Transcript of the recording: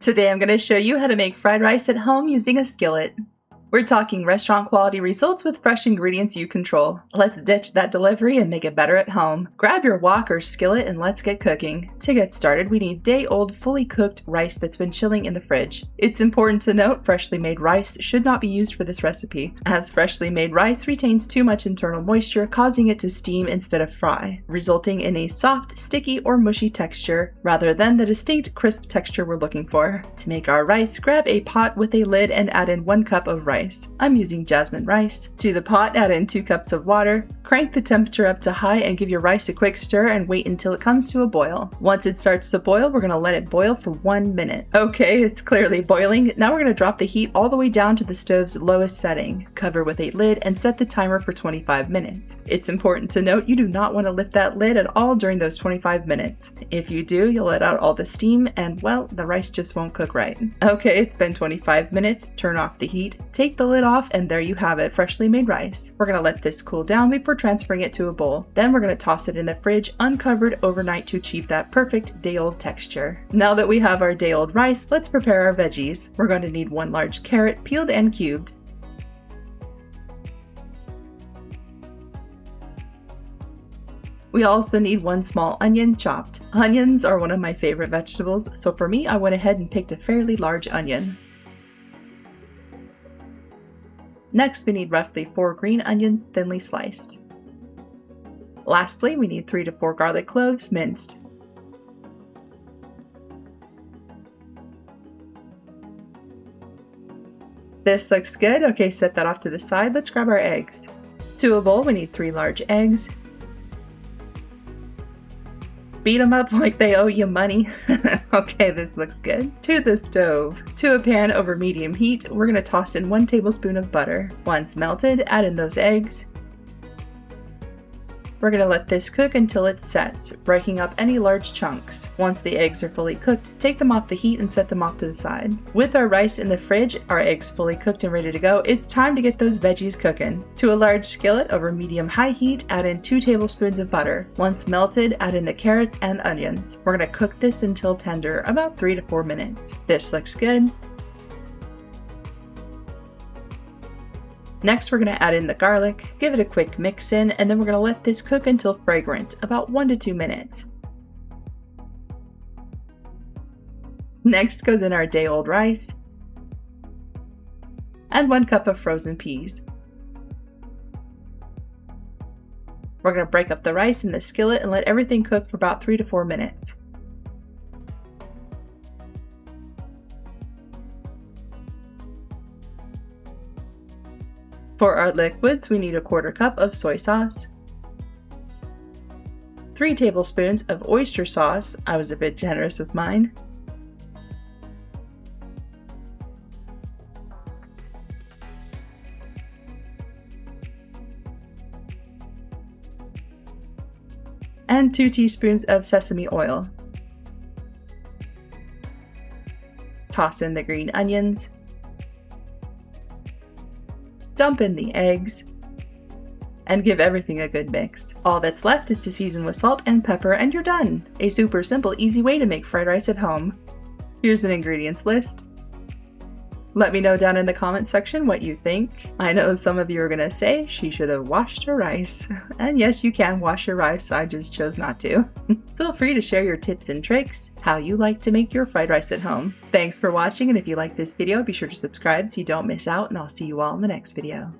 Today I'm going to show you how to make fried rice at home using a skillet. We're talking restaurant quality results with fresh ingredients you control. Let's ditch that delivery and make it better at home. Grab your wok or skillet and let's get cooking. To get started, we need day-old fully cooked rice that's been chilling in the fridge. It's important to note freshly made rice should not be used for this recipe, as freshly made rice retains too much internal moisture, causing it to steam instead of fry, resulting in a soft, sticky, or mushy texture rather than the distinct crisp texture we're looking for. To make our rice, grab a pot with a lid and add in 1 cup of rice. I'm using jasmine rice. To the pot, add in 2 cups of water. Crank the temperature up to high and give your rice a quick stir and wait until it comes to a boil. Once it starts to boil, we're going to let it boil for 1 minute. Okay, it's clearly boiling. Now we're going to drop the heat all the way down to the stove's lowest setting. Cover with a lid and set the timer for 25 minutes. It's important to note you do not want to lift that lid at all during those 25 minutes. If you do, you'll let out all the steam and, well, the rice just won't cook right. Okay, it's been 25 minutes. Turn off the heat. Take the lid off and there you have it, freshly made rice. We're going to let this cool down before transferring it to a bowl. Then we're going to toss it in the fridge uncovered overnight to achieve that perfect day-old texture. Now that we have our day-old rice, let's prepare our veggies. We're going to need 1 large carrot, peeled and cubed. We also need 1 small onion, chopped. Onions are one of my favorite vegetables, so for me I went ahead and picked a fairly large onion. Next, we need roughly 4 green onions, thinly sliced. Lastly, we need 3 to 4 garlic cloves, minced. This looks good. Okay, set that off to the side. Let's grab our eggs. To a bowl, we need 3 large eggs. Beat them up like they owe you money. Okay, this looks good. To the stove. To a pan over medium heat, we're going to toss in 1 tablespoon of butter. Once melted, add in those eggs. We're going to let this cook until it sets, breaking up any large chunks. Once the eggs are fully cooked, take them off the heat and set them off to the side. With our rice in the fridge, our eggs fully cooked and ready to go, it's time to get those veggies cooking. To a large skillet over medium-high heat, add in 2 tablespoons of butter. Once melted, add in the carrots and onions. We're going to cook this until tender, about 3 to 4 minutes. This looks good. Next, we're going to add in the garlic, give it a quick mix in, and then we're going to let this cook until fragrant, about 1 to 2 minutes. Next goes in our day-old rice and 1 cup of frozen peas. We're going to break up the rice in the skillet and let everything cook for about 3 to 4 minutes. For our liquids, we need a 1/4 cup of soy sauce, 3 tablespoons of oyster sauce. I was a bit generous with mine. And 2 teaspoons of sesame oil. Toss in the green onions. Dump in the eggs, and give everything a good mix. All that's left is to season with salt and pepper and you're done! A super simple, easy way to make fried rice at home. Here's an ingredients list. Let me know down in the comments section what you think. I know some of you are gonna say she should have washed her rice. And yes, you can wash your rice, I just chose not to. Feel free to share your tips and tricks, how you like to make your fried rice at home. Thanks for watching, and if you like this video, be sure to subscribe so you don't miss out, and I'll see you all in the next video.